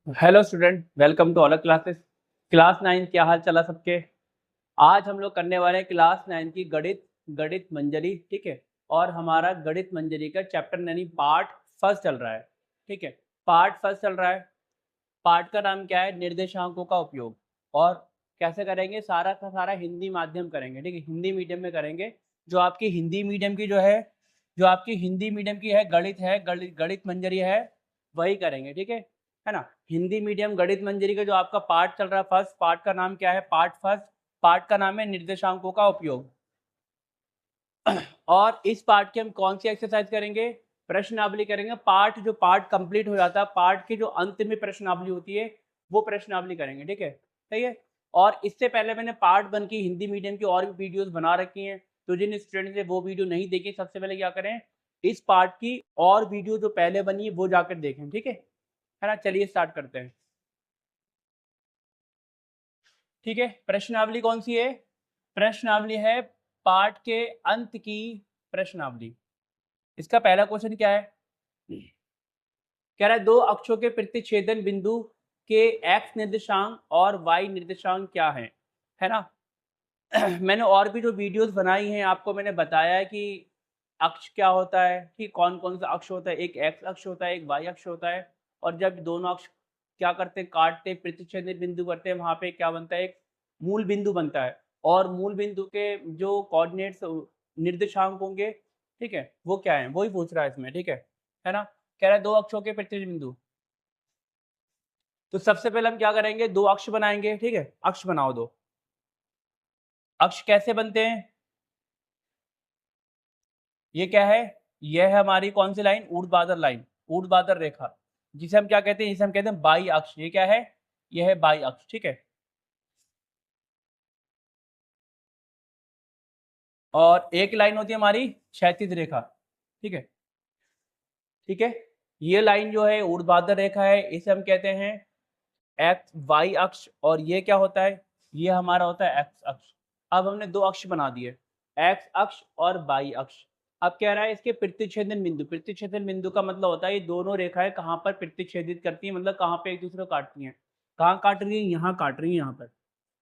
Hello student, welcome to all classes. Class 9 क्या हाल चला सबके। आज हम लोग करने वाले हैं क्लास 9 की गणित मंजरी, ठीक है। और हमारा गणित मंजरी का चैप्टर यानी पार्ट फर्स्ट चल रहा है, ठीक है। पार्ट फर्स्ट चल रहा है। पार्ट का नाम क्या है? निर्देशांकों का उपयोग। और कैसे करेंगे? सारा का सारा हिंदी माध्यम करेंगे, ठीक है। हिंदी मीडियम में करेंगे। जो आपकी हिंदी मीडियम की जो आपकी हिंदी मीडियम की है गणित गणित मंजरी है, वही करेंगे, ठीक है ना। हिंदी मीडियम गणित मंजरी का जो आपका पार्ट चल रहा है, फर्स्ट पार्ट का नाम क्या है? Part first. पार्ट का नाम है निर्देशांकों का उपयोग। और इस पार्ट की हम कौन सी एक्सरसाइज करेंगे? प्रश्नावली करेंगे। पार्ट कंप्लीट हो जाता है, पार्ट के जो अंत में प्रश्नावली होती है वो प्रश्नावली करेंगे, ठीक है। सही है। और इससे पहले मैंने पार्ट 1 की हिंदी मीडियम की और भी वीडियोस बना रखी हैं, तो जिन स्टूडेंट्स ने वो वीडियो नहीं देखी, सबसे पहले क्या करें, इस पार्ट की और वीडियो जो पहले बनी है वो जाकर देखें, ठीक है ना। चलिए स्टार्ट करते हैं, ठीक है। प्रश्नावली कौन सी है? प्रश्नावली है पार्ट के अंत की प्रश्नावली। इसका पहला क्वेश्चन क्या है? कह रहा है दो अक्षों के प्रतिच्छेदन बिंदु के एक्स निर्देशांक और वाई निर्देशांक क्या है ना। मैंने और भी जो वीडियोस बनाई हैं आपको मैंने बताया है कि अक्ष क्या होता है, कि कौन कौन सा अक्ष होता है। एक एक्स अक्ष होता है, एक वाई अक्ष होता है। और जब दोनों अक्ष क्या करते हैं, काटते हैं, प्रतिच्छेदन बिंदु करते हैं, वहां पे क्या बनता है? एक मूल बिंदु बनता है। और मूल बिंदु के जो कोऑर्डिनेट्स निर्देशांक होंगे, ठीक है, वो क्या है, वही पूछ रहा है इसमें, ठीक है ना। कह रहा है दो अक्षों के प्रतिच्छेदन बिंदु। तो सबसे पहले हम क्या करेंगे, दो अक्ष बनाएंगे, ठीक है। अक्ष बनाओ दो। अक्ष कैसे बनते हैं? ये क्या है? यह है हमारी कौन सी लाइन? ऊर्ध्वाधर लाइन, ऊर्ध्वाधर रेखा, जिसे हम क्या कहते हैं? जिसे हम कहते हैं बाई अक्ष। ये क्या है? यह है बाई अक्ष, ठीक है। और एक लाइन होती है हमारी क्षैतिज रेखा, ठीक है। ठीक है, ये लाइन जो है ऊर्ध्वाधर रेखा है, इसे हम कहते हैं एक्स वाई अक्ष। और ये क्या होता है? ये हमारा होता है एक्स अक्ष। अब हमने दो अक्ष बना दिए, एक्स अक्ष और वाई अक्ष। अब कह रहा है इसके प्रतिच्छेदन बिंदु। प्रतिच्छेदन बिंदु का मतलब होता है ये दोनों रेखाएं कहाँ पर प्रतिच्छेदित करती हैं, मतलब कहाँ पे एक दूसरे को काटती हैं। कहाँ काट रही है? यहाँ काट रही है, यहाँ पर,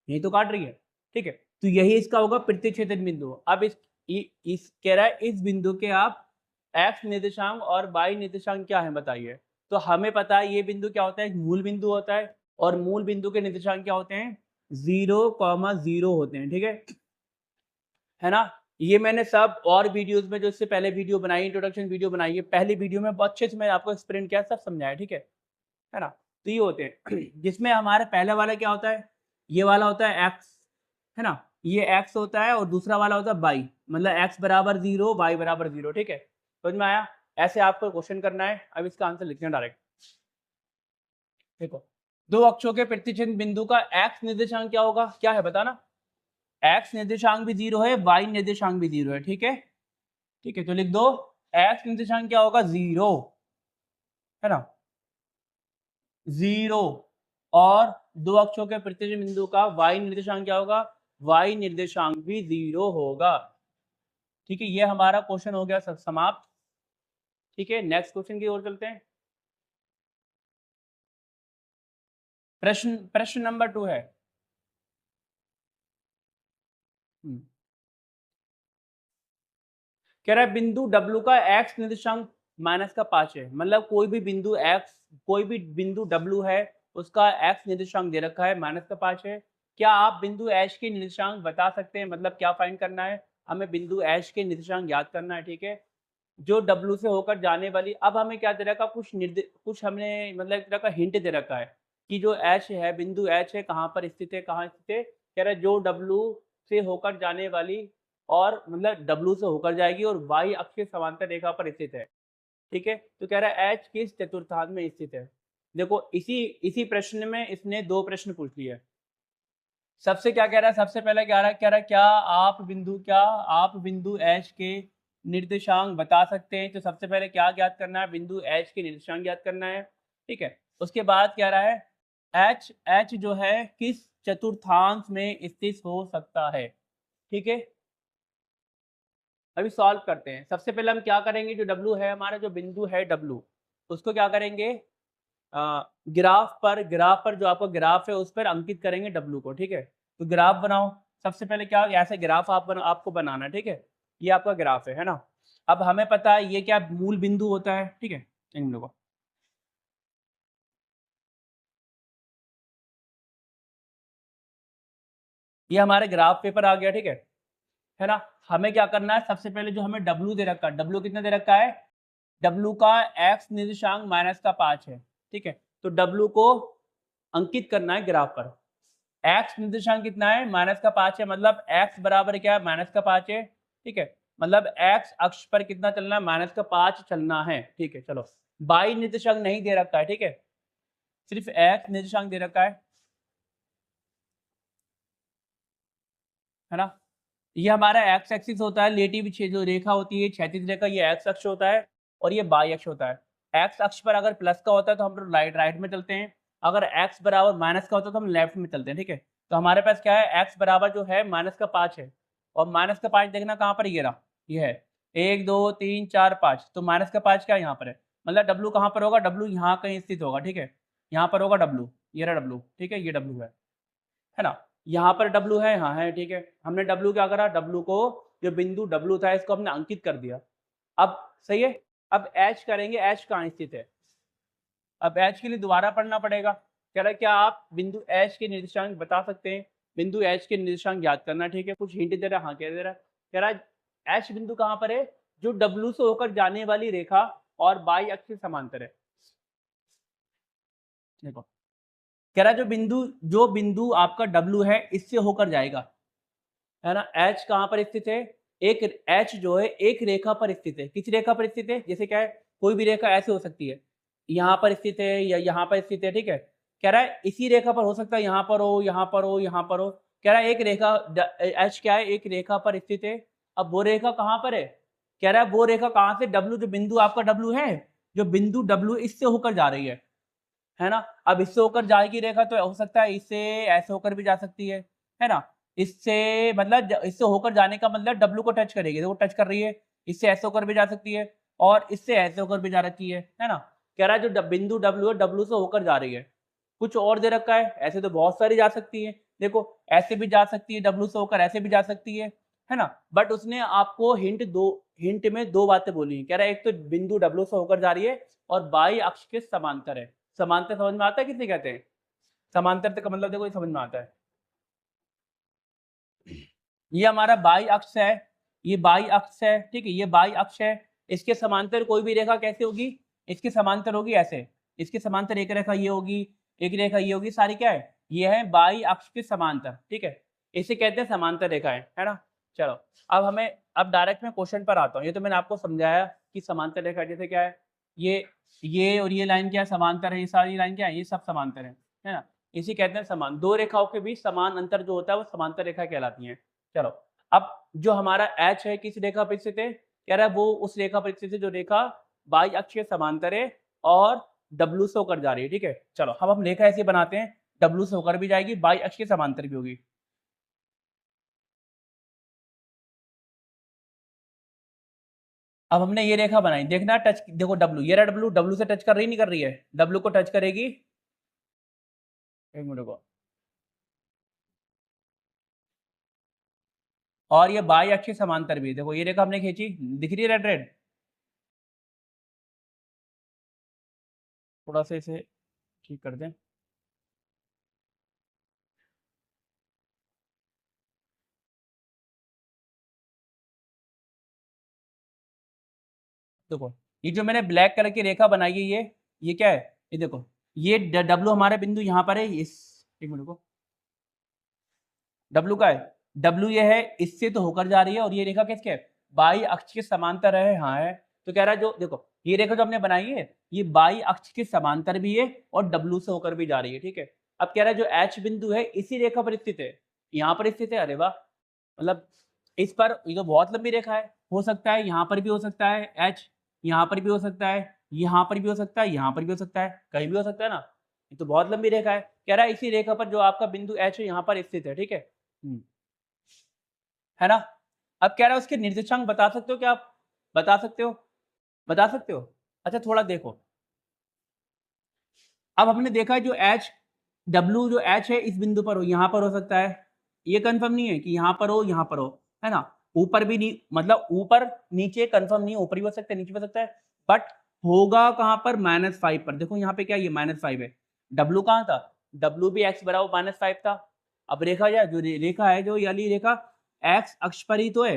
यही तो काट रही है, ठीक है। तो यही इसका होगा प्रतिच्छेदन बिंदु। अब इस कह रहा है इस बिंदु के आप एक्स निर्देशांक और वाई निर्देशांक क्या है बताइए। तो हमें पता है ये बिंदु क्या होता है, मूल बिंदु होता है। और मूल बिंदु के निर्देशांक क्या होते हैं? 0,0 होते हैं, ठीक है ना। ये मैंने सब और वीडियोस में जो इससे पहले वीडियो बनाई, इंट्रोडक्शन वीडियो बनाई है, पहली वीडियो में बहुत अच्छे से मैंने आपको एक्सप्लेन किया, सब समझाया, ठीक है ना। तो ये होते हैं जिसमें हमारे पहले वाला क्या होता है, ये वाला होता है एक्स, है ना। ये एक्स होता है और दूसरा वाला होता है वाई, मतलब एक्स बराबर 0, वाई बराबर 0, ठीक है। समझ में आया? ऐसे आपको क्वेश्चन करना है। अब इसका आंसर लिखना डायरेक्ट। देखो, दो अक्षों के प्रतिच्छेद बिंदु का एक्स निर्देशांक क्या होगा, क्या है बताना। एक्स निर्देशांक भी 0 है, वाई निर्देशांक भी 0 है, ठीक है। ठीक है, तो लिख दो एक्स निर्देशांक क्या होगा? 0, है ना, 0। और दो अक्षों के प्रतिच्छेद बिंदु का वाई निर्देशांक क्या होगा? वाई निर्देशांक भी 0 होगा, ठीक है। ये हमारा क्वेश्चन हो गया समाप्त, ठीक है। नेक्स्ट क्वेश्चन की ओर चलते हैं। प्रश्न नंबर 2 है। कह रहा है बिंदु W का x निर्देशांक -5 है। मतलब कोई भी बिंदु x, कोई भी बिंदु W है, उसका x निर्देशांक दे रखा है -5 है। क्या आप बिंदु H के निर्देशांक बता सकते हैं? मतलब क्या फाइंड करना है हमें? बिंदु H के निर्देशांक याद करना है, ठीक है। जो W से होकर जाने वाली, अब हमें क्या दे रखा है, कुछ हमने मतलब एक तरह का हिंट दे रखा है कि जो H है, बिंदु H है, कहाँ पर स्थित है, कहाँ स्थित है। कह रहा है जो W से होकर जाने वाली, और मतलब W से होकर जाएगी और y अक्ष के समांतर रेखा पर स्थित है, ठीक है। तो कह रहा है H किस चतुर्थांश में स्थित है। देखो, इसी इसी प्रश्न में इसने दो प्रश्न पूछ लिए। सबसे क्या कह रहा है, सबसे पहले कह रहा है क्या आप बिंदु H के निर्देशांक बता सकते हैं। तो सबसे पहले क्या ज्ञात करना है? बिंदु H के निर्देशांक ज्ञात करना है, ठीक है। उसके बाद कह रहा है H जो है किस चतुर्थांश में स्थित हो सकता है, ठीक है। अभी सॉल्व करते हैं। सबसे पहले हम क्या करेंगे, जो W है हमारा, जो बिंदु है W, उसको क्या करेंगे, ग्राफ पर जो आपका ग्राफ है उस पर अंकित करेंगे डब्लू को, ठीक है। तो ग्राफ बनाओ, सबसे पहले क्या ऐसे ग्राफ आपको बनाना है, ठीक है। ये आपका ग्राफ है ना। अब हमें पता है ये क्या मूल बिंदु होता है, ठीक है। इन लोगों ये हमारे ग्राफ पेपर आ गया, ठीक है ना। हमें क्या करना है, सबसे पहले जो हमें डब्लू दे रखा है, डब्लू कितना दे रखा है, डब्लू का एक्स निर्देशांक माइनस का 5 है, ठीक है। तो डब्लू को अंकित करना है ग्राफ पर। एक्स निर्देशांक कितना है, माइनस का 5 है, मतलब एक्स बराबर क्या है, माइनस का 5 है, ठीक है। मतलब एक्स अक्ष पर कितना चलना है, माइनस का 5 चलना है, ठीक है। चलो, वाई निर्देशांक नहीं दे रखा है, ठीक है, सिर्फ एक्स निर्देशांक दे रखा है ना। ये हमारा एक्स एक्सिस होता है, लेटिव जो रेखा होती है क्षैतिज रेखा, ये एक्स अक्ष होता है और ये वाई अक्ष होता है। एक्स अक्ष पर अगर प्लस का होता है तो हम लोग राइट में चलते हैं, अगर एक्स बराबर माइनस का होता है तो हम लेफ्ट में चलते हैं, ठीक है। तो हमारे पास क्या है, एक्स बराबर जो है -5 है, और -5 देखना कहाँ पर, ये रहा, ये है 1 2 3 4 5, तो -5 क्या यहाँ पर है, मतलब डब्लू कहाँ पर होगा, डब्लू यहाँ कहीं स्थित होगा, ठीक है। यहाँ पर होगा डब्लू, ये रहा डब्लू, ठीक है, ये डब्लू है ना। यहाँ पर डब्लू है, हाँ है, ठीक है। हमने डब्लू क्या करा, डब्लू को जो बिंदु डब्लू था इसको हमने अंकित कर दिया। अब सही है, अब एच करेंगे, एच कहाँ स्थित है, अब एच के लिए दोबारा पढ़ना पड़ेगा। कह रहा है क्या आप बिंदु एच के निर्देशांक बता सकते हैं, बिंदु एच के निर्देशांक याद करना, ठीक है। कुछ हिंट दे रहा है, हाँ कह दे रहा है, कह रहा है एच बिंदु कहाँ पर है, जो डब्लू से होकर जाने वाली रेखा और बाई अक्ष के समांतर है। देखो, कह रहा है जो बिंदु आपका डब्लू है इससे होकर जाएगा, है ना। एच कहाँ पर स्थित है, एक एच जो है एक रेखा पर स्थित है, किस रेखा पर स्थित है, जैसे क्या है, कोई भी रेखा ऐसे हो सकती है, यहाँ पर स्थित है या यहाँ पर स्थित है, ठीक है। कह रहा है इसी रेखा पर हो सकता है, यहाँ पर हो, यहाँ पर हो, यहाँ पर हो। कह रहा है एक रेखा एच क्या है, एक रेखा पर स्थित है। अब वो रेखा कहाँ पर है, कह रहा है वो रेखा कहाँ से, डब्लू, जो बिंदु आपका डब्लू है, जो बिंदु डब्लू इससे होकर जा रही है ना। अब इससे होकर जाएगी रेखा तो हो सकता है इससे ऐसे होकर भी जा सकती है ना। इससे मतलब इससे होकर जाने का मतलब डब्लू को टच करेगी, वो टच कर रही है, इससे ऐसे होकर भी जा सकती है और इससे ऐसे होकर भी जा रखी है ना। कह रहा है जो बिंदु डब्लू है, डब्लू से होकर जा रही है। कुछ और दे रखा है, ऐसे तो बहुत सारी जा सकती है, देखो ऐसे भी जा सकती है, डब्लू से होकर ऐसे भी जा सकती है ना। बट उसने आपको हिंट में दो बातें बोली है। कह रहा है एक तो बिंदु डब्लू से होकर जा रही है और बाई अक्ष के समांतर है। समांतर समझ में आता है, किसे कहते हैं समांतर का मतलब, देखो ये समझ में आता है। ये हमारा बाई अक्ष है, ये बाई अक्ष है, ठीक है, ये बाई अक्ष है। इसके समांतर कोई भी रेखा कैसे होगी, इसके समांतर होगी ऐसे, इसके समांतर एक रेखा ये होगी, एक रेखा ये होगी, सारी क्या है, ये है बाई अक्ष के समांतर, ठीक है। इसे कहते हैं समांतर रेखाएं, है ना। चलो, अब डायरेक्ट मैं क्वेश्चन पर आता हूँ। ये तो मैंने आपको समझाया कि समांतर रेखा जैसे क्या है, ये और ये लाइन क्या है, समांतर है, ये सारी लाइन क्या है, ये सब समांतर है ना। इसी कहते हैं समान, दो रेखाओं के बीच समान अंतर जो होता है वो समांतर रेखा कहलाती है। चलो, अब जो हमारा एच है किस रेखा पर स्थित है, कह रहा है वो उस रेखा पर स्थित है जो रेखा बाई अक्ष के समांतर है और डब्लू से होकर जा रही है, ठीक है। चलो, हम रेखा ऐसे बनाते हैं, डब्लू से होकर भी जाएगी, बाई अक्ष के समांतर भी होगी। अब हमने ये रेखा बनाई, देखना टच, देखो डब्लू, ये रहा डब्लू, डब्लू से टच कर रही नहीं कर रही है, डब्लू को टच करेगी, एक मिनट को, और ये बाई अक्ष के समांतर भी, देखो ये रेखा हमने खींची, दिख रही है रेड रेड, थोड़ा सा इसे ठीक कर दें। देखो, ये जो मैंने ब्लैक कलर की रेखा बनाई है, ये क्या है, ये देखो, ये डब्लू हमारा बिंदु यहाँ पर है, इस, एक मिनट को, डब्लू का है, डब्लू ये है, इससे तो होकर जा रही है, और ये रेखा किसके है, बाई अक्ष के समांतर है, हाँ है। तो कह रहा है जो देखो ये रेखा जो हमने बनाई है, ये बाई अक्ष के समांतर भी है और डब्लू से होकर भी जा रही है, ठीक है। अब कह रहा है जो एच बिंदु है इसी रेखा पर स्थित है, यहाँ पर स्थित है, अरे वाह, मतलब इस पर, ये तो बहुत लंबी रेखा है, हो सकता है यहाँ पर भी हो सकता है एच, यहाँ पर भी हो सकता है, यहाँ पर भी हो सकता है, यहाँ पर भी हो सकता है, कहीं भी हो सकता है ना। ये तो बहुत लंबी रेखा है, कह रहा है इसी रेखा पर जो आपका बिंदु एच है यहाँ पर स्थित है, ठीक है। है ना। अब कह रहा है उसके निर्देशांक बता सकते हो क्या आप, बता सकते हो, बता सकते हो। अच्छा थोड़ा देखो, अब हमने देखा जो एच डब्ल्यू जो एच है इस बिंदु पर हो, यहाँ पर हो सकता है, ये कंफर्म नहीं है कि यहाँ पर हो, यहाँ पर हो, है ना। ऊपर भी नहीं, मतलब ऊपर नीचे कंफर्म नहीं है, ऊपर भी हो सकता है नीचे भी हो सकता है, बट होगा कहाँ पर, -5 पर। देखो यहाँ पे क्या ये -5 है, डब्ल्यू कहाँ था, डब्ल्यू भी एक्स बराबर -5 था। अब रेखा जाए जो रेखा है, जो वाली रेखा एक्स अक्ष पर ही तो है,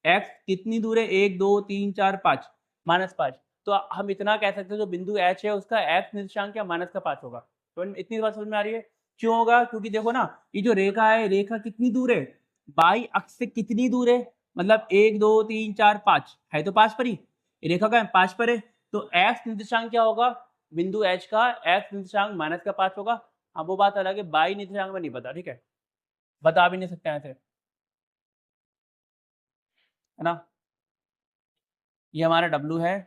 एक्स कितनी दूर है, 1 2 3 4 5, -5। तो हम इतना कह सकते हैं जो बिंदु एच है उसका एक्स निर्देशांक क्या -5 होगा। तो इतनी बात समझ में आ रही है। क्यों होगा, क्योंकि देखो ना ये जो रेखा है, रेखा कितनी दूर है, बाई अक्ष से कितनी दूर है, मतलब 1 2 3 4 5 है, तो 5 पर ही, रेखा का 5 पर है, तो एक्स निर्देशांक क्या होगा, बिंदु एच का एक्स निर्देशांक -5 होगा। अब वो बात अलग है, बाई निर्देशांक में नहीं पता, ठीक है, बता भी नहीं सकते ऐसे, है ना। ये हमारा डब्लू है,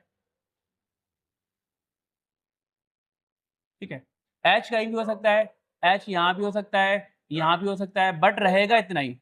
ठीक है। एच कहीं भी हो सकता है, एच यहाँ भी हो सकता है, यहाँ भी हो सकता है, बट रहेगा इतना ही,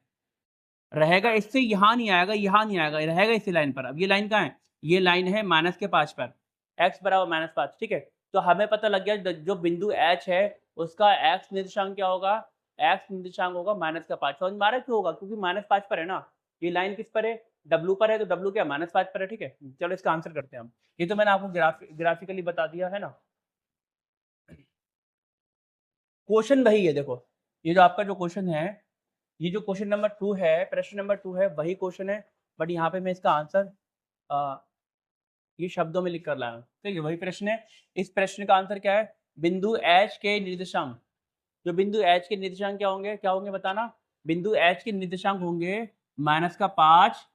रहेगा, इससे यहाँ नहीं आएगा, यहाँ नहीं आएगा, रहेगा इसी लाइन पर। अब ये लाइन कहाँ है, ये लाइन है -5 पर, x बराबर -5, ठीक है। तो हमें पता लग गया जो बिंदु h है उसका x निर्देशांक क्या होगा, x निर्देशांक होगा -5। समझ में आ रहा है क्यों होगा, क्योंकि -5 पर है ना, ये लाइन किस पर है, w पर है, तो w क्या -5 पर है, ठीक है। चलो इसका आंसर करते हैं हम। ये तो मैंने आपको ग्राफिकली बता दिया है ना। क्वेश्चन वही है, देखो ये जो आपका जो क्वेश्चन है, ये जो क्वेश्चन नंबर 2 है, प्रश्न नंबर 2 है, वही क्वेश्चन है, बट यहाँ पे मैं इसका आंसर ये शब्दों में लिख कर लाया हूँ, ठीक है, वही प्रश्न है। इस प्रश्न का आंसर क्या है, बिंदु एच के निर्देशांक, जो बिंदु एच के निर्देशांक क्या होंगे बताना, बिंदु एच के निर्देशांक होंगे -5,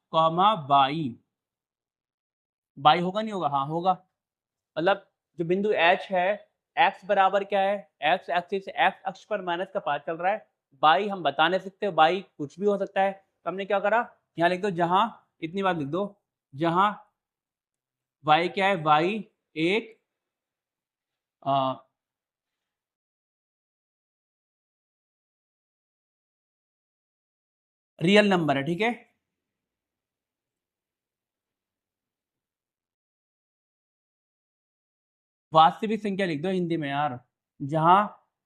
बाई, बाई होगा नहीं होगा, हाँ होगा, मतलब जो बिंदु एच है, एक्स बराबर क्या है, एक्स एक्सिस, एक्स अक्ष पर -5 चल रहा है, बाई हम बता नहीं सकते, बाई कुछ भी हो सकता है, तो हमने क्या करा, यहाँ लिख दो, जहां इतनी बात लिख दो, जहां y क्या है, y एक रियल नंबर है, ठीक है। वास्तविक संख्या लिख दो हिंदी में यार, जहां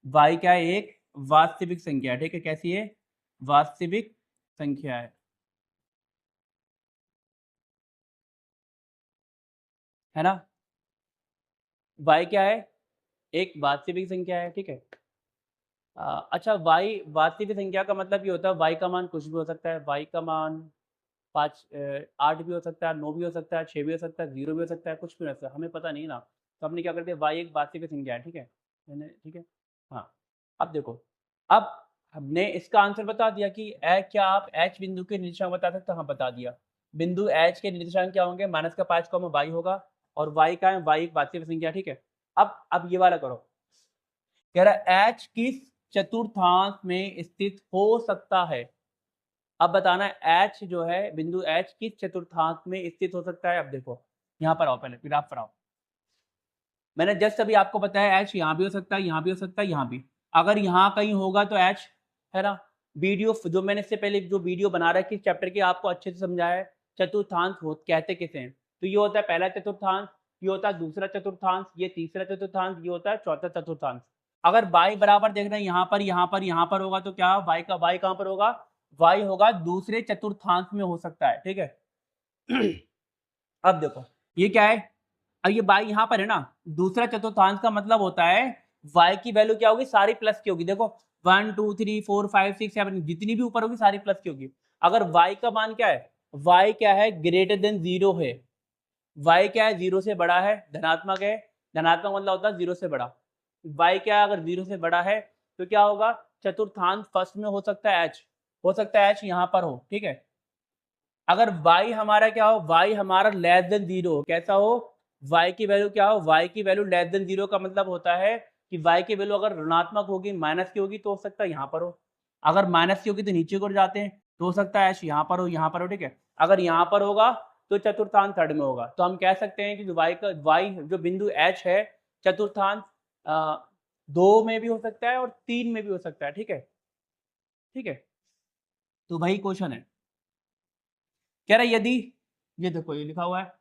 y क्या है, एक वास्तविक संख्या है, ठीक है, कैसी है, वास्तविक संख्या है ना, y क्या है, एक वास्तविक संख्या है, ठीक है। अच्छा, y वास्तविक संख्या का मतलब ये होता है y का मान कुछ भी हो सकता है, y का मान 8 भी हो सकता है, 9 भी हो सकता है, 6 भी हो सकता है, 0 भी हो सकता है, कुछ भी हो सकता है, हमें पता नहीं ना। तो हमने क्या कर दिया, y एक वास्तविक संख्या है, ठीक है, मैंने, ठीक है। हाँ, अब देखो, अब हमने इसका आंसर बता दिया कि क्या आप h बिंदु के निर्देशांक बता सकते हो, हाँ बता दिया। बिंदु h के निर्देशांक क्या होंगे, -5, y होगा, और y का है, y एक वास्तविक संख्या, ठीक है। अब ये वाला करो, कह रहा है h किस चतुर्थांश में स्थित हो सकता है। अब बताना है h जो है, बिंदु h किस चतुर्थांश में स्थित हो सकता है। अब देखो यहाँ पर आओ, पहले ग्राफ पर आओ, मैंने जस्ट अभी आपको बताया h यहाँ भी हो सकता है, यहाँ भी हो सकता है, यहाँ भी, अगर यहाँ कहीं होगा तो h, है ना। वीडियो जो मैंने इससे पहले जो वीडियो बना रहा है किस चैप्टर के, आपको अच्छे से समझाया है, चतुर्थांश हो कहते किसे हैं, तो ये होता है पहला चतुर्थांश, ये होता है दूसरा चतुर्थांश, ये तीसरा चतुर्थांश, ये होता है चौथा चतुर्थांश। अगर y बराबर देख रहे हैं यहाँ पर, यहाँ पर, यहाँ पर होगा, तो क्या y का y कहाँ पर होगा, y होगा दूसरे चतुर्थांश में हो सकता है, ठीक है। अब देखो ये क्या है, अब ये y यहाँ पर है ना, दूसरा चतुर्थांश का मतलब होता है y की वैल्यू क्या होगी, सारी प्लस की होगी। देखो 1 2 3 4 5 6 7 जितनी भी ऊपर होगी सारी प्लस की होगी। अगर y का मान क्या है, y क्या है, ग्रेटर देन 0 है, y क्या है, 0 से बड़ा है, धनात्मक है, धनात्मक मतलब होता है 0 से बड़ा, y क्या है, अगर 0 से बड़ा है तो क्या होगा, चतुर्थांश फर्स्ट में हो सकता है h, हो सकता है h यहाँ पर हो, ठीक है। अगर y हमारा क्या हो, y हमारा लेस देन 0 हो, कैसा हो, y की वैल्यू क्या हो, y की वैल्यू लेस देन 0 का मतलब होता है कि y की वैल्यू अगर ऋणात्मक होगी, माइनस की होगी, तो हो सकता है यहाँ पर हो, अगर माइनस की होगी तो नीचे को जाते हैं, तो हो सकता है यहाँ पर हो, यहाँ पर हो, ठीक है। अगर यहाँ पर होगा तो चतुर्थांश थर्ड में होगा, तो हम कह सकते हैं कि जो y जो बिंदु h है, चतुर्थांश 2 में भी हो सकता है और 3 में भी हो सकता है, ठीक है, ठीक है। तो वही क्वेश्चन है, कह रहा है यदि, ये देखो ये लिखा हुआ है,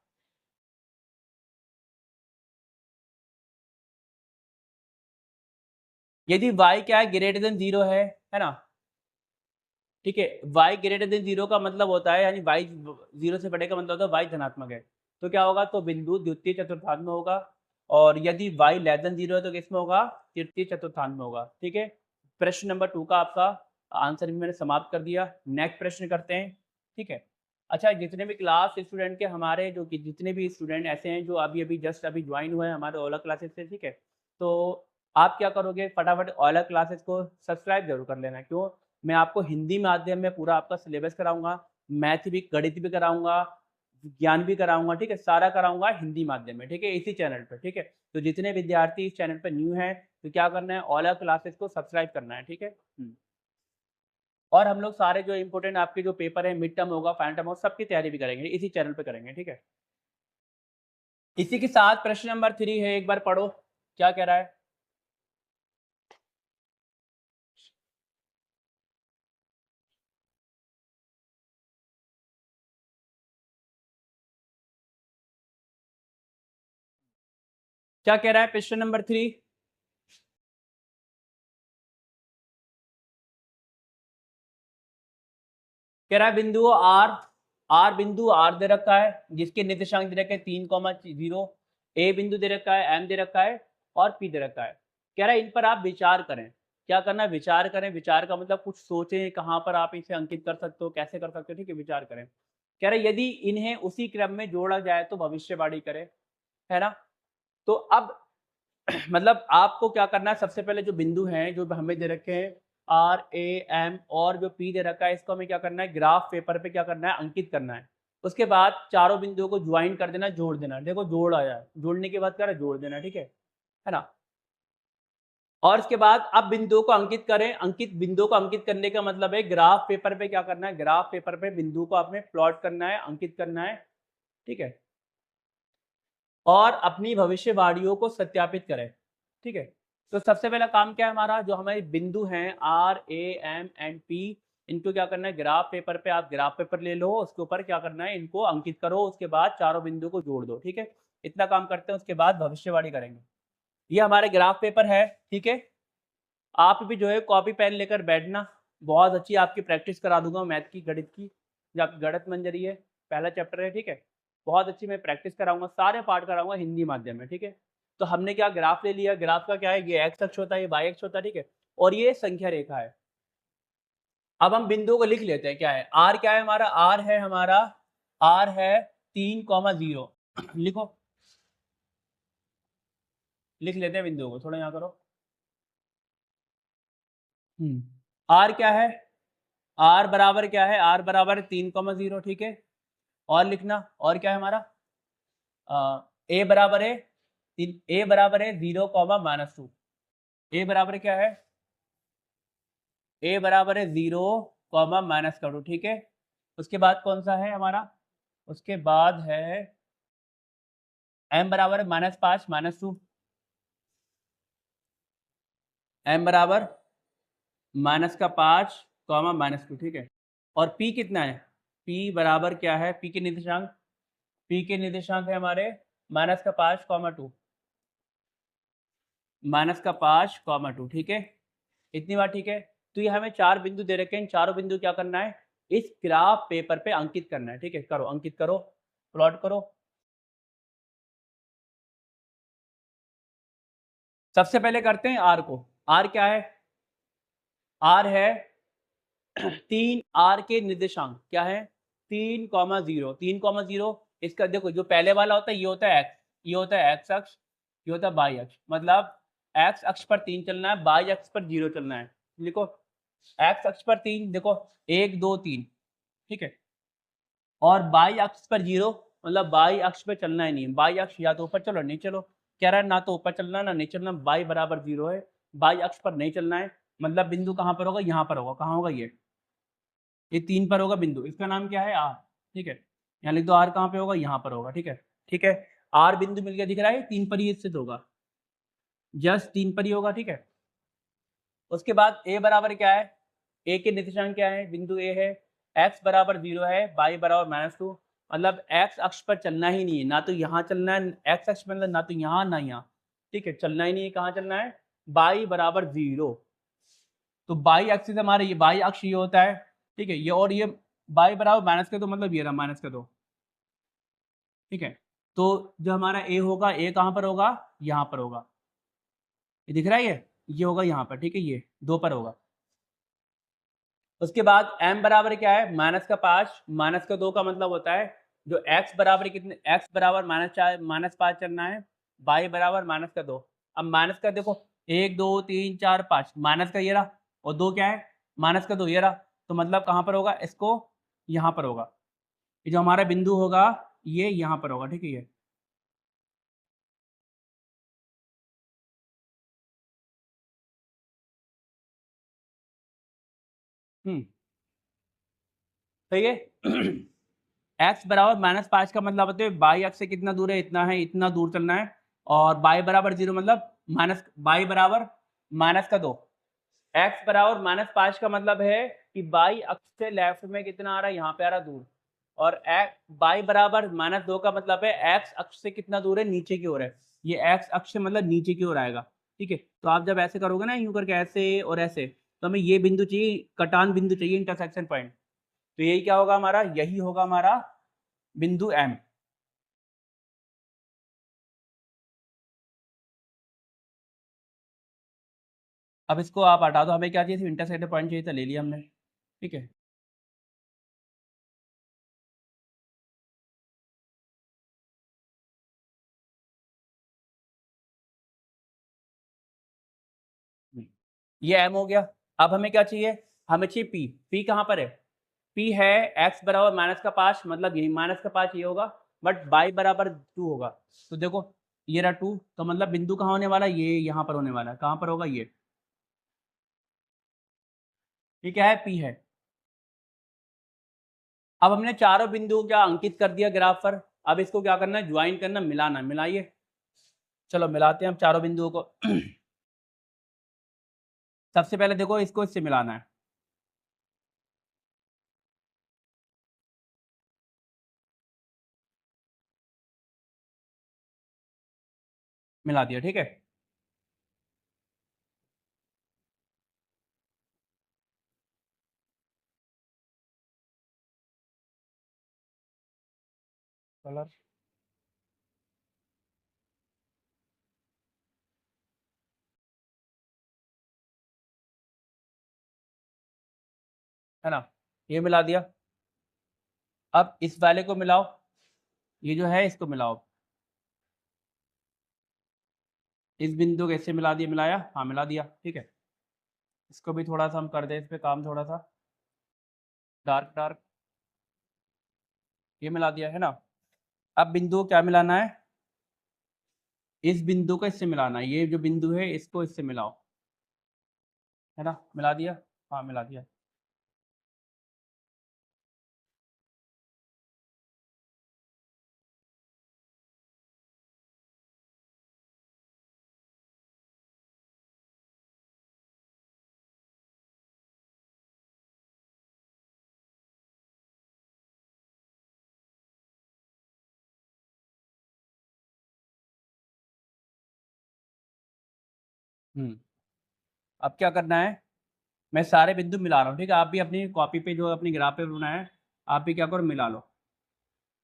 यदि y क्या है, ग्रेटर देन 0 है ना, ठीक है। y ग्रेटर देन 0 का मतलब होता है, यानी y 0 से बड़े का मतलब होता है y धनात्मक है, तो क्या होगा, तो बिंदु द्वितीय चतुर्थांश में होगा। और यदि y लेस देन 0 है तो किस में होगा, तृतीय चतुर्थांश में होगा, ठीक है। प्रश्न नंबर 2 का आपका आंसर भी मैंने समाप्त कर दिया। नेक्स्ट प्रश्न करते हैं, ठीक है। अच्छा, जितने भी क्लास स्टूडेंट के हमारे जो कि जितने भी स्टूडेंट ऐसे हैं जो अभी अभी जस्ट अभी ज्वाइन हुए हैं हमारे ओला क्लासेस से, ठीक है, तो आप क्या करोगे, फटाफट ओला क्लासेस को सब्सक्राइब जरूर कर लेना। क्यों, मैं आपको हिंदी माध्यम में पूरा आपका सिलेबस कराऊंगा, मैथ भी, गणित भी कराऊंगा, विज्ञान भी कराऊंगा, ठीक है, सारा कराऊंगा हिंदी माध्यम में, ठीक है, इसी चैनल पर, ठीक है। तो जितने विद्यार्थी इस चैनल पर न्यू हैं तो क्या करना है, ओला क्लासेस को सब्सक्राइब करना है, ठीक है। और हम लोग सारे जो इंपॉर्टेंट आपके जो पेपर है, मिड टर्म होगा, फाइनल टर्म होगा, सबकी तैयारी भी करेंगे, इसी चैनल पे करेंगे, ठीक है। इसी के साथ प्रश्न नंबर 3 है, एक बार पढ़ो क्या कह रहा है। क्या कह रहा है प्रश्न नंबर 3, कह रहा है बिंदु आर बिंदु आर दे रखा है, जिसके निर्देशांक दे रखे 3,0, ए बिंदु दे रखा है, एम दे रखा है और पी दे रखा है। कह रहा है इन पर आप विचार करें। क्या करना है, विचार करें। विचार का मतलब कुछ सोचें, कहाँ पर आप इसे अंकित कर सकते हो, कैसे कर सकते हो, ठीक है, विचार करें। कह रहे यदि इन्हें उसी क्रम में जोड़ा जाए तो भविष्यवाणी करें, है ना। तो अब मतलब आपको क्या करना है, सबसे पहले जो बिंदु हैं जो हमें दे रखे हैं आर ए एम और जो पी दे रखा है, इसको हमें क्या करना है, ग्राफ पेपर पे क्या करना है, अंकित करना है। उसके बाद चारों बिंदुओं को ज्वाइन कर देना, जोड़ देना। देखो जोड़ आया, जोड़ने के बाद क्या है, जोड़ देना, ठीक है ना। और इसके बाद अब बिंदुओं को अंकित करें। अंकित बिंदुओं को अंकित करने का मतलब है ग्राफ पेपर पे क्या करना है, ग्राफ पेपर पे बिंदु को आपने प्लॉट करना है, अंकित करना है, ठीक है। और अपनी भविष्यवाणियों को सत्यापित करें, ठीक है। तो सबसे पहला काम क्या है हमारा, जो हमारे बिंदु हैं R A M and P, इनको क्या करना है, ग्राफ पेपर पे आप ग्राफ पेपर ले लो, उसके ऊपर क्या करना है, इनको अंकित करो, उसके बाद चारों बिंदु को जोड़ दो, ठीक है। इतना काम करते हैं, उसके बाद भविष्यवाणी करेंगे। ये हमारे ग्राफ पेपर है, ठीक है। आप भी जो है कॉपी पेन लेकर बैठना, बहुत अच्छी आपकी प्रैक्टिस करा दूंगा मैथ की, गणित की, जो आपकी गणित मंजरी है, पहला चैप्टर है, ठीक है। बहुत अच्छी मैं प्रैक्टिस कराऊंगा, सारे पार्ट कराऊंगा हिंदी माध्यम में, ठीक है। तो हमने क्या ग्राफ ले लिया, ग्राफ का क्या है, ये एक्स अक्ष होता है, ये वाई अक्ष होता है, ठीक है। और ये संख्या रेखा है। अब हम बिंदुओं को लिख लेते हैं, क्या है आर, क्या है हमारा आर, है हमारा आर है 3,0। लिखो, लिख लेते हैं बिंदुओं को, थोड़ा यहाँ करो। आर क्या है, आर बराबर क्या है, आर बराबर 3,0, ठीक है। और लिखना, और क्या है हमारा ए बराबर है ए बराबर है 0,-2। ए बराबर क्या है, ए बराबर है 0,-2, ठीक है। उसके बाद कौन सा है हमारा, उसके बाद है एम बराबर -5 -2, एम बराबर -5, ठीक है। और पी कितना है, पी बराबर क्या है, पी के निर्देशांक, पी के निर्देशांक है हमारे -5,2, -5,2, ठीक है। इतनी बात ठीक है। तो ये हमें 4 बिंदु दे रखे हैं, इन चारों बिंदु क्या करना है, इस ग्राफ पेपर पे अंकित करना है, ठीक है। करो, अंकित करो, प्लॉट करो। सबसे पहले करते हैं आर को। आर क्या है, आर है 3, आर के निर्देशांक क्या है 3,0, 3,0। इसका देखो, जो पहले वाला होता है ये होता है एक्स, ये होता है एक्स अक्ष, ये होता है वाई अक्ष। मतलब एक्स अक्ष पर 3 चलना है, वाई अक्ष पर 0 चलना है। लिखो, एक्स अक्ष पर 3, देखो 1 2 3, ठीक है। और बाई अक्ष पर 0, मतलब बाई अक्ष पे चलना ही नहीं है। बाई अक्ष या तो ऊपर चलो, नहीं चलो, कह रहा है ना तो ऊपर चलना ना नहीं चलना, बाई बराबर 0 है, बाई अक्ष पर नहीं चलना है। मतलब बिंदु कहाँ पर होगा, यहाँ पर होगा। कहाँ होगा, ये 3 पर होगा बिंदु, इसका नाम क्या है आर, ठीक है। यहाँ लिख दो, आर कहाँ पे होगा, यहाँ पर होगा, ठीक है, ठीक है। आर बिंदु मिल गया, दिख रहा है 3 पर ही स्थित होगा, जस्ट 3 पर ही होगा, ठीक है। उसके बाद ए बराबर क्या है, ए के निर्देशांक क्या है, बिंदु ए है, एक्स बराबर 0 है, वाई बराबर -2। मतलब एक्स अक्ष पर चलना ही नहीं है, ना तो यहाँ चलना है एक्स अक्ष मतलब, ना तो यहाँ ना यहाँ, ठीक है, चलना ही नहीं है। कहाँ चलना है, y बराबर 0, तो बाई एक्सिस हमारे ये बाई अक्ष ये होता है, ठीक है, ये और ये y बराबर माइनस का 2 मतलब ये रहा माइनस का 2, ठीक है। तो जो हमारा a होगा, a कहाँ पर होगा, यहाँ पर होगा, ये दिख रहा है, ये होगा यहाँ पर, ठीक है, ये 2 पर होगा। उसके बाद m बराबर क्या है, माइनस का 5 माइनस का 2 का मतलब होता है जो x बराबर कितने, x बराबर -5 चलना है, y बराबर माइनस का 2। अब माइनस का देखो 1 2 3 4 5, माइनस का ये रहा और 2 क्या है, माइनस का 2 ये रहा, तो मतलब कहाँ पर होगा, इसको यहाँ पर होगा, ये जो हमारा बिंदु होगा ये यहाँ पर होगा, ठीक है, ये सही है। x बराबर -5 का मतलब होता है बाई अक्ष से कितना दूर है, इतना है, इतना दूर चलना है, और बाई बराबर 0 मतलब माइनस, बाई बराबर माइनस का 2, x बराबर -5 का मतलब है कि बाई अक्ष से लेफ्ट में कितना आ रहा है, यहाँ पे आ रहा दूर, और बाई बराबर -2 का मतलब है x अक्ष से कितना दूर है, नीचे की ओर है, ये x अक्ष से मतलब नीचे की ओर आएगा, ठीक है। तो आप जब ऐसे करोगे ना, यूं करके ऐसे और ऐसे, तो हमें ये बिंदु चाहिए, कटान बिंदु चाहिए, इंटरसेक्शन पॉइंट, तो यही क्या होगा हमारा, यही होगा हमारा बिंदु M। अब इसको आप हटा दो, हमें क्या चाहिए, इंटरसेक्टर पॉइंट चाहिए था, ले लिया हमने, ठीक है। ये M हो गया। अब हमें क्या चाहिए, हमें चाहिए P। P कहाँ पर है, P है x बराबर माइनस का 5, मतलब यही माइनस का 5 ये होगा, बट y बराबर 2 होगा, तो देखो ये रहा 2, तो मतलब बिंदु कहाँ होने वाला है, ये यहाँ पर होने वाला है, कहाँ पर होगा, ये क्या है, P है। अब हमने चारों बिंदुओं क्या अंकित कर दिया ग्राफ पर, अब इसको क्या करना है, ज्वाइन करना, मिलाना, मिलाइए, चलो मिलाते हैं हम चारों बिंदुओं को। सबसे पहले देखो इसको इससे मिलाना है, मिला दिया, ठीक है। कलर है ना, ये मिला दिया। अब इस वाले को मिलाओ, ये जो है इसको मिलाओ, इस बिंदु को इससे मिला दिया, मिलाया, हाँ मिला दिया, ठीक है। इसको भी थोड़ा सा हम कर दें, इस पे काम थोड़ा सा डार्क डार्क, ये मिला दिया है ना। अब बिंदु को क्या मिलाना है, इस बिंदु को इससे मिलाना है, ये जो बिंदु है इसको इससे मिलाओ, है ना, मिला दिया, हाँ मिला दिया। अब क्या करना है, मैं सारे बिंदु मिला रहा हूँ, ठीक है, आप भी अपनी कॉपी पे जो अपनी ग्राफ पे बनाया है, आप भी क्या करो, मिला लो।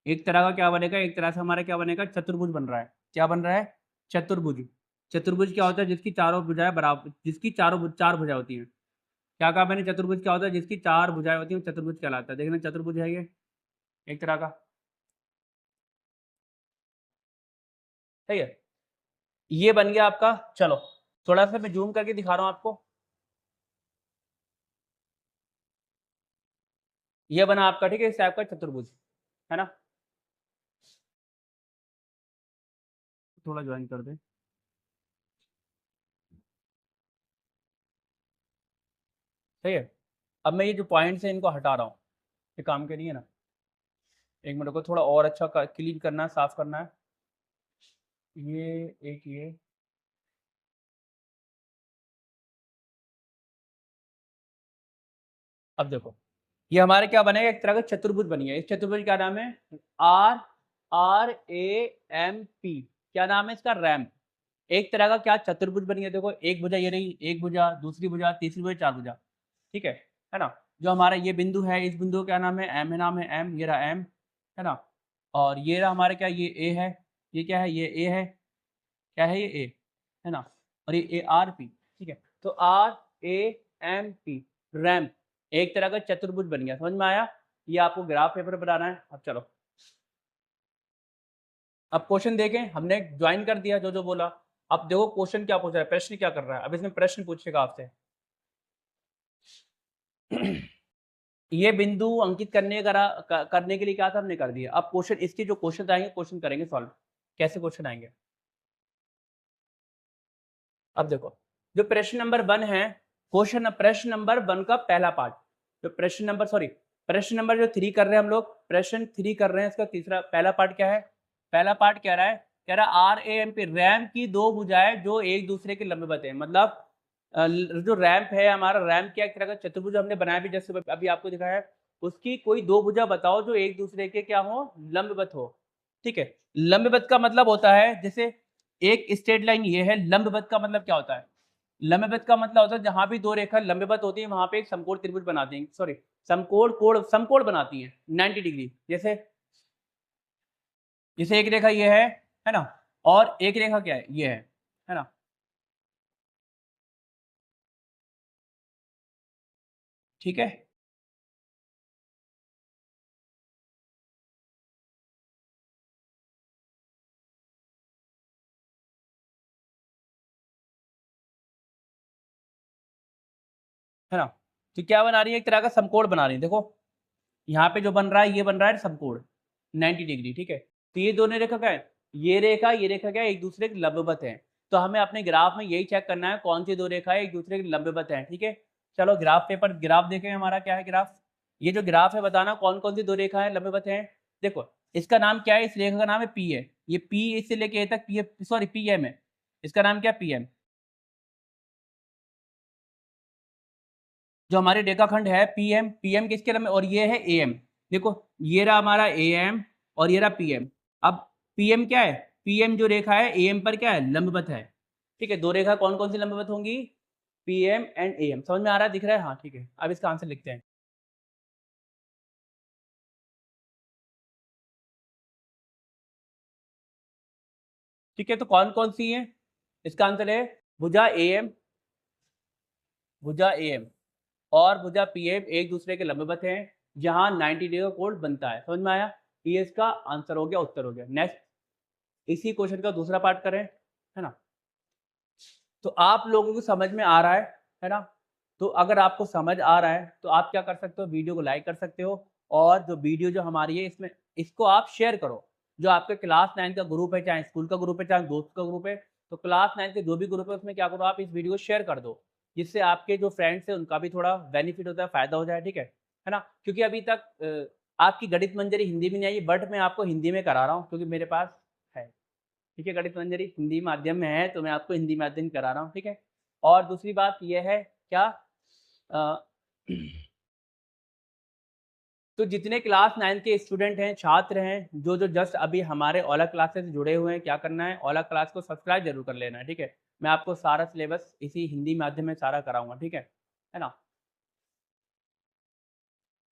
एक तरह का क्या बनेगा, एक तरह से हमारा क्या बनेगा, चतुर्भुज बन रहा है, क्या बन रहा है, चतुर्भुज। चतुर्भुज क्या होता है, जिसकी चारों भुजाएं बराबर, जिसकी चार भुजाएं होती हैं। क्या कहा मैंने, चतुर्भुज क्या होता है, जिसकी चार भुजाएं होती हैं, चतुर्भुज कहलाता है। देखना चतुर्भुज है ये एक तरह का, सही है, ये बन गया आपका। चलो थोड़ा सा मैं जूम करके दिखा रहा हूँ आपको, ये बना आपका, ठीक है, इस टाइप का चतुर्भुज, है ना। थोड़ा ज्वाइन कर दे, सही है। अब मैं ये जो पॉइंट्स है इनको हटा रहा हूँ, ये काम के नहीं है ना, एक मिनट को थोड़ा और अच्छा क्लीन करना है, साफ करना है, ये एक ये, अब देखो ये हमारे क्या बनेगा, एक तरह का चतुर्भुज बन गया। इस चतुर्भुज का नाम है are, R A M P, क्या नाम है इसका, रैम्प, एक तरह का क्या चतुर्भुज बन गया, देखो एक भुजा ये रही, एक भुजा, दूसरी भुजा, तीसरी भुजा, चार भुजा, ठीक है ना। जो हमारा ये बिंदु है, इस बिंदु का क्या नाम है, एम है, नाम है एम, ये रहा एम, है ना। और ये रहा हमारा क्या, ये ए है, ये क्या है, ये ए है, क्या है ये ए, है ना। और ये ए आर पी, ठीक है। तो R A M P, RAM, एक तरह का चतुर्भुज बन गया, समझ में आया। ये आपको ग्राफ पेपर बनाना है। अब चलो, अब क्वेश्चन देखें, हमने ज्वाइन कर दिया जो जो बोला। अब देखो क्वेश्चन क्या पूछ रहा है, प्रश्न क्या कर रहा है। अब इसमें प्रश्न पूछेगा आपसे ये बिंदु अंकित करने के लिए क्या था, हमने कर दिया। अब क्वेश्चन, इसके जो क्वेश्चन आएंगे, क्वेश्चन करेंगे सॉल्व। कैसे क्वेश्चन आएंगे, अब देखो, जो प्रश्न नंबर 1 है, प्रश्न नंबर 1 का पहला पार्ट, जो प्रश्न नंबर जो 3 कर रहे हैं हम लोग, प्रश्न 3 कर रहे हैं, इसका तीसरा पहला पार्ट क्या है, पहला पार्ट कह रहा है, R A M P, RAM की दो भुजाएं जो एक दूसरे के लंबवत है। मतलब जो रैम्प है हमारा, रैम्प क्या एक तरह का चतुर्भुज हमने बनाया भी, जैसे अभी आपको दिखाया है, उसकी कोई दो भुजा बताओ जो एक दूसरे के क्या हो, लंबवत हो, ठीक है। लंबवत का मतलब होता है, जैसे एक स्ट्रेट लाइन ये है, लंबवत का मतलब क्या होता है, लंबवत का मतलब होता है जहां भी दो रेखा लंबवत होती है वहां पे एक समकोण त्रिभुज बनाती है, सॉरी समकोण बनाती है 90 डिग्री। जैसे जैसे एक रेखा ये है ना, और एक रेखा क्या है, ये है ना, ठीक है। है ना, तो क्या बना रही है, एक तरह का समकोण बना रही है। देखो यहाँ पे जो बन रहा है, ये बन रहा है समकोण 90 डिग्री, ठीक है। तो ये दोनों रेखा क्या है, ये रेखा क्या है, एक दूसरे के लंबवत है। तो हमें अपने ग्राफ में यही चेक करना है कौन सी दो रेखा है एक दूसरे के लंबवत है, ठीक है। चलो ग्राफ देखें, हमारा क्या है ग्राफ, ये जो ग्राफ है बताना कौन कौन सी दो रेखा है लंबवत है। देखो इसका नाम क्या है, इस रेखा का नाम है पी है, ये पी इससे लेके ए तक पी है, सॉरी पी एम है, इसका नाम क्या है पी एम। जो हमारे रेखाखंड है पीएम किसके लंबे, और ये है एएम। देखो ये रहा हमारा एएम और ये रहा पीएम। अब पीएम क्या है, पीएम जो रेखा है एएम पर क्या है, लंबवत है, ठीक है। दो रेखा कौन कौन सी लंबवत होंगी, पीएम एंड एएम। समझ में आ रहा है, दिख रहा है, हाँ ठीक है। अब इसका आंसर लिखते हैं, ठीक है। तो कौन कौन सी है, इसका आंसर है भुजा एएम, भुजा एएम और भुजा पीएम एक दूसरे के लंबवत हैं, जहां 90 डिग्री का कोण बनता है। समझ में आया, ये इसका आंसर हो गया, उत्तर हो गया। नेक्स्ट, इसी क्वेश्चन का दूसरा पार्ट करें, है ना। तो आप लोगों को समझ में आ रहा है ना। तो अगर आपको समझ आ रहा है तो आप क्या कर सकते हो, वीडियो को लाइक कर सकते हो, और जो वीडियो जो हमारी है इसमें, इसको आप शेयर करो। जो आपके क्लास 9 का ग्रुप है, चाहे स्कूल का ग्रुप है, चाहे दोस्त का ग्रुप है, तो क्लास 9 के जो भी ग्रुप है उसमें क्या करो, आप इस वीडियो को शेयर कर दो, जिससे आपके जो फ्रेंड्स हैं उनका भी थोड़ा बेनिफिट होता है, फायदा हो जाए, ठीक है ना। क्योंकि अभी तक आपकी गणित मंजरी हिंदी में नहीं आई, बट मैं आपको हिंदी में करा रहा हूँ क्योंकि मेरे पास है, ठीक है। गणित मंजरी हिंदी माध्यम में है, तो मैं आपको हिंदी माध्यम करा रहा हूँ, ठीक है। और दूसरी बात यह है क्या, अ, तो जितने क्लास 9 के स्टूडेंट हैं, छात्र हैं, जो जो जस्ट अभी हमारे ओला क्लासेस से जुड़े हुए हैं, क्या करना है, ओला क्लास को सब्सक्राइब जरूर कर लेना है, ठीक है। मैं आपको सारा सिलेबस इसी हिंदी माध्यम में सारा कराऊंगा, ठीक है ना।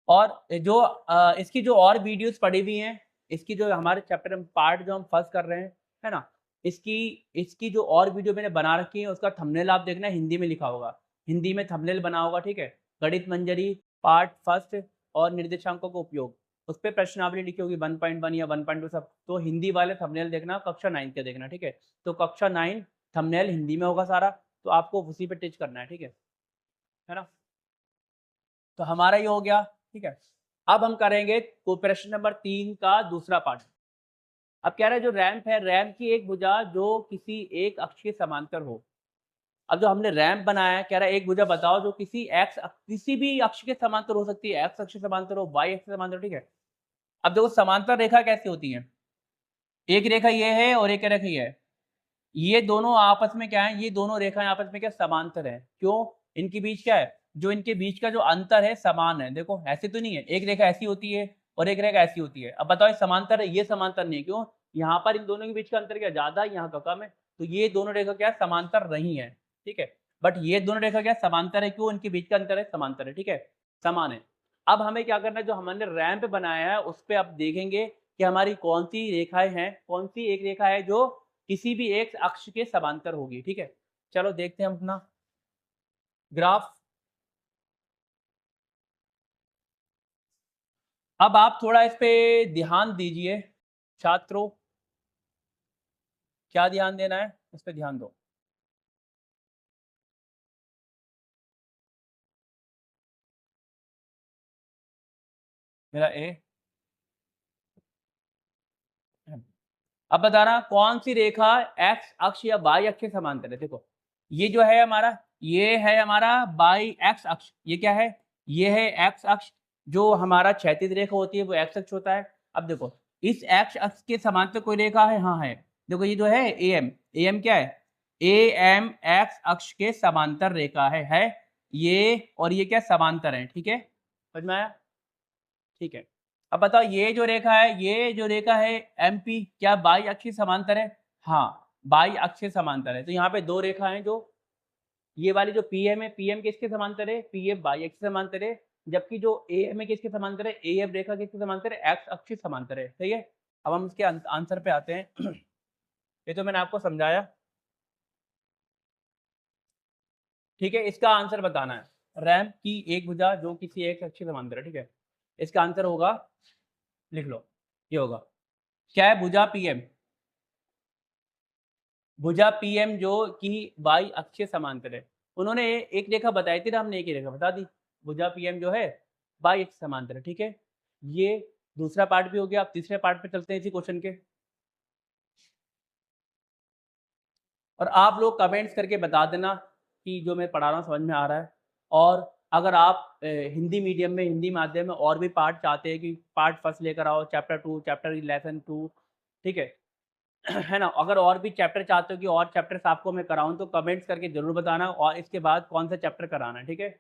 और जो इसकी जो और वीडियोस पड़ी हुई हैं, इसकी जो हमारे चैप्टर पार्ट जो हम फर्स्ट कर रहे हैं, है ना, इसकी इसकी जो और वीडियो मैंने बना रखी है उसका थंबनेल आप देखना, हिंदी में लिखा होगा, हिंदी में थंबनेल बना होगा, ठीक है। गणित मंजरी पार्ट फर्स्ट और निर्देशांकों का उपयोग, उस पर प्रश्नावली लिखी होगी 1.1 या 1.2 सब। तो हिंदी वाले थंबनेल देखना, कक्षा 9 के देखना, ठीक है। तो कक्षा 9 थंबनेल हिंदी में होगा सारा, तो आपको उसी पे टिच करना है, ठीक है ना। तो हमारा ये हो गया, ठीक है। अब हम करेंगे प्रश्न नंबर 3 का दूसरा पार्ट। अब कह रहा है जो रैंप है, रैंप की एक भुजा जो किसी एक अक्ष के समांतर हो। अब जो हमने रैंप बनाया है, कह रहा है एक भुजा बताओ जो किसी भी अक्ष के समांतर हो सकती है, एक्स अक्ष के समांतर हो, वाई अक्ष के समांतर, ठीक है। अब देखो समांतर रेखा कैसी होती है, एक रेखा ये है और एक रेखा ये है, ये दोनों आपस में क्या है, ये दोनों रेखाएं आपस में क्या समांतर है। क्यों, इनके बीच क्या है, जो इनके बीच का जो अंतर है समान है। देखो ऐसे तो नहीं है, एक रेखा ऐसी होती है और एक रेखा ऐसी होती है। अब बताओ ये समांतर है, ये समांतर नहीं है, क्यों, यहाँ पर इन दोनों के बीच का अंतर क्या ज्यादा है, यहाँ का कम है। तो ये दोनों रेखा क्या समांतर नहीं है, ठीक है। बट ये दोनों रेखा क्या समांतर है, क्यों? इनके बीच का अंतर है, समांतर है, ठीक है, समान है। अब हमें क्या करना है, जो हमने रैंप बनाया है उस पे आप देखेंगे कि हमारी कौन सी रेखाएं हैं, कौन सी एक रेखा है जो किसी भी एक अक्ष के समांतर होगी, ठीक है। चलो देखते हैं हम अपना ग्राफ। अब आप थोड़ा इस पे ध्यान दीजिए छात्रों, क्या ध्यान देना है, इस पे ध्यान दो। मेरा ए, अब बताना कौन सी रेखा एक्स अक्ष या वाई अक्ष के समांतर है। देखो ये जो है हमारा, ये है हमारा बाई एक्स अक्ष, ये क्या है, ये है एक्स अक्ष। जो हमारा क्षैतिज रेखा होती है वो एक्स अक्ष होता है। अब देखो इस एक्स अक्ष के समांतर कोई रेखा है, हाँ है। देखो ये जो है ए एम, ए एम क्या है, ए एम एक्स अक्ष के समांतर रेखा है ये, और ये क्या समांतर है, ठीक है, समझ में आया, ठीक है। अब बताओ ये जो रेखा है, ये जो रेखा है एमपी, क्या बाई अक्षीय समांतर है? हाँ, बाई अक्षीय समांतर है। तो यहाँ पे दो रेखा हैं, जो ये वाली जो पीएम है, पीएम किसके समांतर है, पीएम बाई अक्षीय समांतर है। जबकि जो एएम है किसके समांतर है, एएम रेखा किसके समांतर है, एक्स अक्षीय समांतर है, सही है। अब हम इसके आंसर पे आते हैं। ये तो मैंने आपको समझाया, ठीक है। इसका आंसर बताना है, रैंप की एक भुजा जो किसी एक अक्षीय समांतर है, ठीक है। इसका आंसर होगा, लिख लो, ये होगा क्या है, भुजा पीएम, भुजा पीएम जो कि वाई अक्षीय समांतर है। उन्होंने एक रेखा बताई थी ना, हमने एक ही रेखा बता दी, भुजा पीएम जो है वाई अक्षीय समांतर है, ठीक है। ये दूसरा पार्ट भी हो गया। अब तीसरे पार्ट पे चलते हैं इसी क्वेश्चन के। और आप लोग कमेंट्स करके बता देना कि जो मैं पढ़ा रहा हूँ समझ में आ रहा है। और अगर आप हिंदी मीडियम में, हिंदी माध्यम में और भी पार्ट चाहते हैं कि पार्ट फर्स्ट लेकर आओ, चैप्टर 2, चैप्टर लेसन 2, ठीक है। है ना, अगर और भी चैप्टर चाहते हो कि और चैप्टर्स आपको मैं कराऊं तो कमेंट्स करके जरूर बताना, और इसके बाद कौन सा चैप्टर कराना है, ठीक है,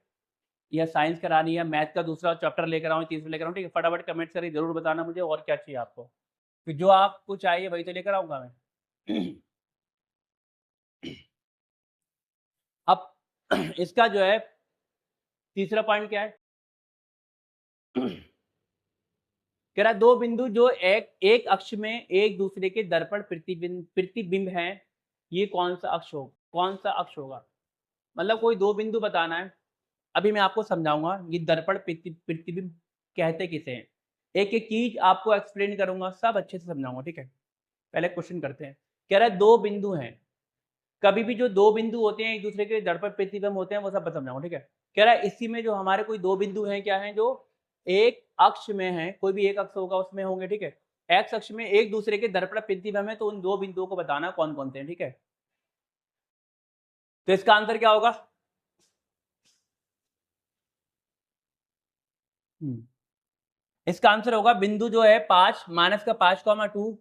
या साइंस करानी है, मैथ का दूसरा चैप्टर लेकर आऊँ, तीसरा लेकर आऊँ, ठीक है। फटाफट कमेंट्स करके जरूर बताना मुझे और क्या चाहिए आपको, फिर जो आपको चाहिए वही तो लेकर आऊँगा मैं। अब इसका जो है तीसरा पॉइंट क्या है, कह रहा है दो बिंदु जो एक एक अक्ष में एक दूसरे के दर्पण प्रतिबिंब प्रतिबिंब हैं, ये कौन सा अक्ष होगा, कौन सा अक्ष होगा। मतलब कोई दो बिंदु बताना है। अभी मैं आपको समझाऊंगा ये दर्पण प्रतिबिंब कहते किसे हैं, एक एक चीज आपको एक्सप्लेन करूंगा, सब अच्छे से समझाऊंगा, ठीक है। पहले क्वेश्चन करते हैं। कह रहा है दो बिंदु हैं, कभी भी जो दो बिंदु होते हैं एक दूसरे के दर्पण प्रतिबिंब होते हैं, वो सब समझाऊंगा, ठीक है। कह रहा है इसी में जो हमारे कोई दो बिंदु हैं, क्या है, जो एक अक्ष में है, कोई भी एक अक्ष होगा उसमें होंगे, ठीक है। एक्स अक्ष में एक दूसरे के दर्पण प्रतिबिंब है, तो उन दो बिंदुओं को बताना कौन कौन से हैं, ठीक है। तो इसका आंसर क्या होगा, इसका आंसर होगा बिंदु जो है 5 माइनस का 5,2,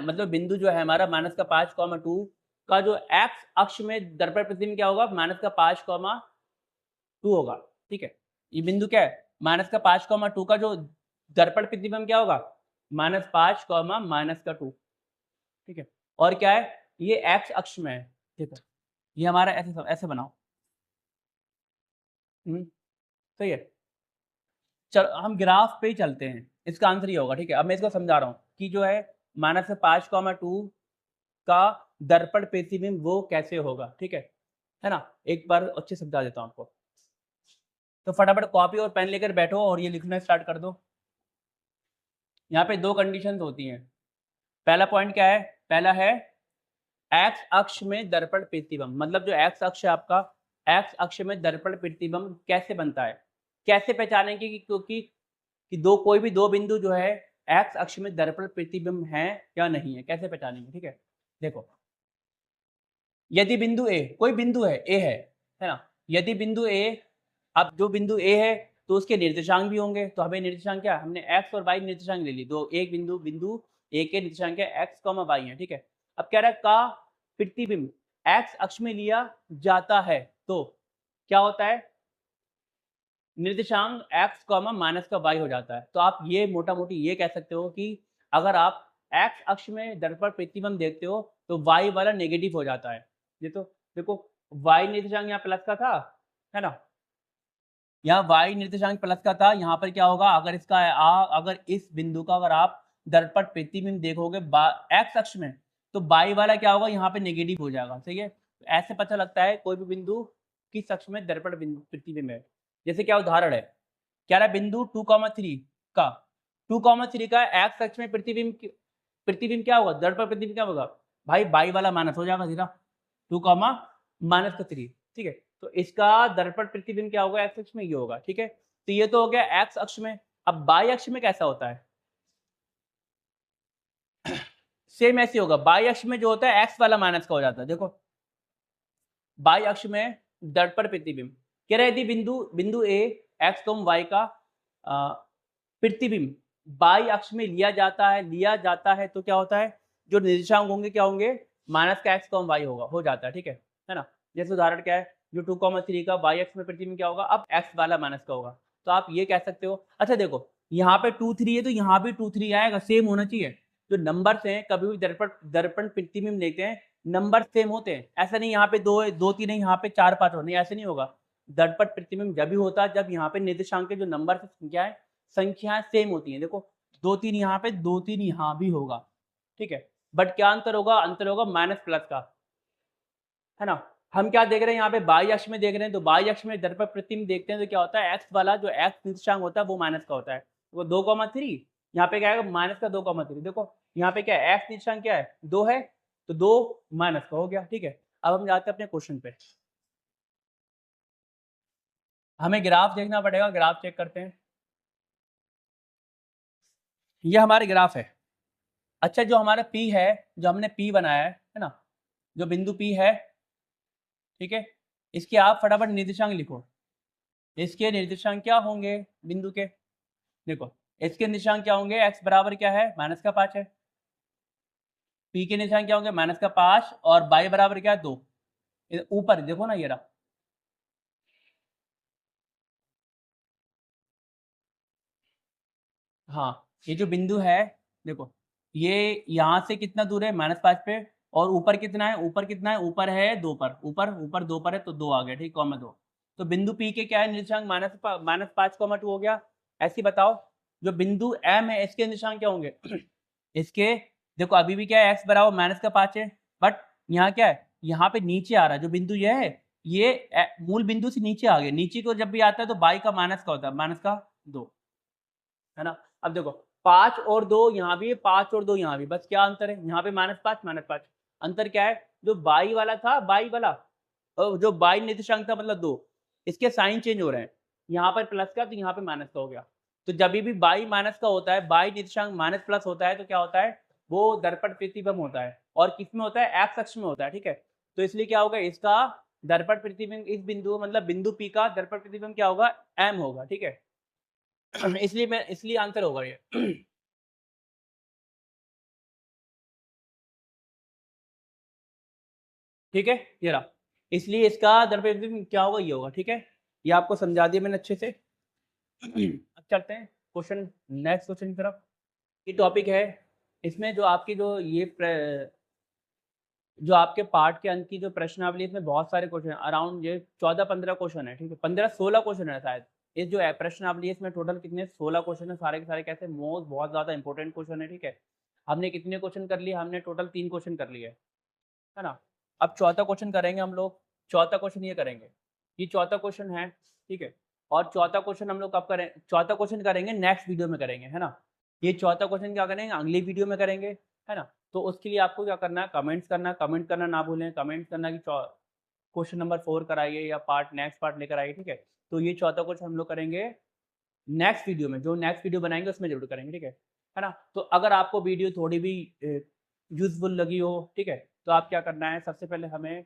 मतलब बिंदु जो है हमारा -5,2 का जो एक्स अक्ष में दर्पण प्रतिबिंब क्या होगा, -5,2 होगा, ठीक है। ये बिंदु क्या है, -5,2 का जो दर्पण प्रतिबिंब क्या होगा, -5, -2, ठीक है। और क्या है, ये एक्स अक्ष में है, ठीक है। ये हमारा ऐसे ऐसे बनाओ, सही है। चलो हम ग्राफ पे ही चलते हैं, इसका आंसर ये होगा, ठीक है। अब मैं इसको समझा रहा हूँ कि जो है -5,2 का दर्पण प्रतिबिंब वो कैसे होगा, ठीक है ना। एक बार अच्छे से समझा देता हूँ आपको। तो फटाफट कॉपी और पेन लेकर बैठो और ये लिखना स्टार्ट कर दो। यहाँ पे दो कंडीशंस होती हैं। पहला पॉइंट क्या है, पहला है एक्स अक्ष में दर्पण प्रतिबिंब, मतलब जो एक्स अक्ष है आपका, एक्स अक्ष में दर्पण प्रतिबिंब कैसे बनता है, कैसे पहचानेंगे कि क्योंकि कि दो कोई भी दो बिंदु जो है एक्स अक्ष में दर्पण प्रतिबिंब है या नहीं है, कैसे पहचानेंगे, ठीक है। देखो यदि बिंदु ए, कोई बिंदु है ए है ना, यदि बिंदु ए, अब जो बिंदु ए है तो उसके निर्देशांक भी होंगे, तो हमें निर्देशांक क्या, हमने एक्स और वाई निर्देशांक ले ली, दो एक बिंदु बिंदु ए के निर्देशांक है एक्स वाई है, ठीक है। अब कह रहा है का प्रतिबिंब एक्स अक्ष में लिया जाता है तो क्या होता है, निर्देशांक x माइनस का y हो जाता है। तो आप ये मोटा मोटी ये कह सकते हो कि अगर आप x अक्ष में दर्पण प्रतिबिंब देखते हो तो y वाला नेगेटिव हो जाता है। ये तो देखो y निर्देशांक यहाँ प्लस का था, है ना? यहाँ y निर्देशांक प्लस का था, यहाँ पर क्या होगा अगर इसका अगर इस बिंदु का अगर आप दर्पण प्रतिबिंब देखोगे x अक्ष में, तो y वाला क्या होगा यहाँ पे नेगेटिव हो जाएगा, सही है? ऐसे पता लगता है कोई भी बिंदु किस अक्ष में दर्पण प्रतिबिंब है। जैसे क्या उदाहरण है, क्या रहा बिंदु 2,3 का 2,3 का x अक्ष में प्रतिबिंब क्या होगा, दर्पण प्रतिबिंब क्या होगा भाई, y वाला माइनस हो जाएगा सीधा 2, -3, ठीक है? तो इसका दर्पण प्रतिबिंब क्या होगा x अक्ष में, ये होगा, ठीक है? तो ये तो हो गया x अक्ष में। अब y अक्ष में कैसा होता है? सेम ऐसे होगा, y अक्ष में जो होता है x वाला माइनस का हो जाता है। देखो y अक्ष में दर्पण प्रतिबिंब कह रहे थे बिंदु a x y का प्रतिबिंब y अक्ष में लिया जाता है तो क्या होता है, जो निर्देशांक होंगे क्या होंगे, माइनस का x y होगा, हो जाता है, ठीक है ना? जैसे उदाहरण क्या है, जो 2,3 का y अक्ष में प्रतिबिंब क्या होगा, अब x वाला माइनस का होगा, तो आप ये कह सकते हो। अच्छा देखो यहाँ पे 2, 3 है तो यहाँ भी 2, 3 आएगा, सेम होना चाहिए। जो नंबर्स हैं कभी भी दर्पण प्रतिबिंब देखते हैं नंबर सेम होते हैं, ऐसा नहीं यहाँ पे 2 है 2, 3 है यहाँ पे 4, 5 हो, नहीं ऐसे नहीं होगा। दर्पण प्रतिबिंब जब भी होता है जब यहाँ पे निर्देशांक के जो नंबर संख्याएं सेम होती हैं। देखो 2, 3 यहाँ पे 2, 3 यहाँ भी होगा, ठीक है? बट क्या अंतर होगा, अंतर होगा माइनस प्लस का, है ना? हम क्या देख रहे हैं यहाँ पे बाई अक्ष में देख रहे हैं, तो बाई अक्ष में दर्पण प्रतिबिंब देखते हैं तो क्या होता है, एक्स वाला जो एक्स निर्देशांक होता है वो माइनस का होता है। वो 2,3 यहाँ पे क्या है, माइनस का 2,3। देखो यहाँ पे क्या है, एक्स निर्देशांक क्या है, 2 है, तो 2 माइनस का हो गया, ठीक है? अब हम जाते हैं अपने क्वेश्चन पे। हमें ग्राफ देखना पड़ेगा, ग्राफ चेक करते हैं। ये हमारे ग्राफ है। अच्छा जो हमारा P है, जो हमने P बनाया है ना, जो बिंदु P है, ठीक है, इसके आप फटाफट निर्देशांक लिखो। इसके निर्देशांक क्या होंगे बिंदु के, देखो इसके निर्देशांक क्या होंगे, x बराबर क्या है, माइनस का 5 है। P के निर्देशांक क्या होंगे, माइनस का 5, और y बराबर क्या है, 2। ऊपर देखो ना, ये रहा, हाँ ये जो बिंदु है, देखो ये यहाँ से कितना दूर है, -5 पे, और ऊपर कितना है, ऊपर कितना है, ऊपर है 2 पर, ऊपर 2 पर है तो 2 आ गया, ठीक, कॉमा 2। तो बिंदु P के क्या है निर्देशांक, -5, 2 गया। ऐसे ही बताओ जो बिंदु M है इसके निर्देशांक क्या होंगे इसके, देखो अभी भी क्या है, x बराबर माइनस का 5 है, बट यहाँ क्या है, यहाँ पे नीचे आ रहा है जो बिंदु ये है, ये मूल बिंदु से नीचे आ गया, नीचे को जब भी आता है तो बाई का माइनस का होता है, माइनस का 2, है ना? अब देखो 5 और 2 यहाँ भी है, 5 और 2 यहाँ भी, बस क्या अंतर है, यहाँ पे -5, अंतर क्या है, जो बाई वाला था, बाई वाला जो बाई निर्देशांक था मतलब 2, इसके साइन चेंज हो रहे हैं, यहाँ पर प्लस का तो यहाँ पे माइनस का हो गया। तो जब भी बाई माइनस का होता है, बाई निर्देशांक माइनस प्लस होता है तो क्या होता है, वो दर्पण प्रतिबिंब होता है, और किस में होता है, एक्स अक्ष में होता है, ठीक है? तो इसलिए क्या होगा, इसका दर्पण प्रतिबिंब, इस बिंदु मतलब बिंदु P का दर्पण प्रतिबिंब क्या होगा, m होगा, ठीक है? इसलिए आंसर होगा ये। ठीक है, ये रहा, इसलिए इसका दर्पण प्रतिबिंब क्या होगा, ये होगा, ठीक है? ये आपको समझा दिया मैंने अच्छे से। अब चलते हैं क्वेश्चन, नेक्स्ट क्वेश्चन की तरफ। ये टॉपिक है, इसमें जो आपकी जो जो आपके पार्ट के अंक की जो प्रश्नावली, इसमें बहुत सारे क्वेश्चन है, अराउंड ये 14-15 क्वेश्चन है, ठीक है? 15-16 क्वेश्चन है शायद। ये जो है प्रश्नावली, इसमें टोटल कितने, 16 क्वेश्चन है, सारे के सारे कैसे मोस्ट बहुत ज़्यादा इंपॉर्टेंट क्वेश्चन है, ठीक है? हमने कितने क्वेश्चन कर लिए, हमने टोटल 3 क्वेश्चन कर लिए, है ना? अब चौथा क्वेश्चन करेंगे हम लोग, चौथा क्वेश्चन ये करेंगे, ये चौथा क्वेश्चन है, ठीक है? और चौथा क्वेश्चन हम लोग कब करें, चौथा क्वेश्चन करेंगे नेक्स्ट वीडियो में करेंगे, है ना? ये चौथा क्वेश्चन क्या करेंगे, अगली वीडियो में करेंगे, है ना? तो उसके लिए आपको क्या करना है, कमेंट करना ना भूलें, कमेंट करना कि क्वेश्चन नंबर 4 कराइए या नेक्स्ट पार्ट लेकर आइए, ठीक है? तो ये चौथा क्वेश्चन हम लोग करेंगे नेक्स्ट वीडियो में, जो नेक्स्ट वीडियो बनाएंगे उसमें जरूर करेंगे, ठीक है ना? तो अगर आपको वीडियो थोड़ी भी यूजफुल लगी हो, ठीक है, तो आप क्या करना है, सबसे पहले हमें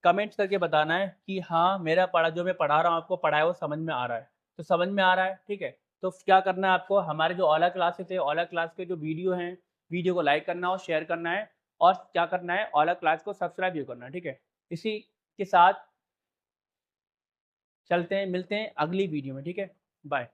कमेंट्स करके बताना है कि हाँ मेरा पढ़ा, जो मैं पढ़ा रहा हूँ आपको पढ़ा है वो समझ में आ रहा है, तो समझ में आ रहा है, ठीक है? तो क्या करना है आपको, हमारे जो ओला क्लासेस है, ओला क्लास के जो वीडियो हैं, वीडियो को लाइक करना और शेयर करना है, और क्या करना है, ओला क्लास को सब्सक्राइब भी करना है, ठीक है? इसी के साथ चलते हैं, मिलते हैं अगली वीडियो में, ठीक है? बाय।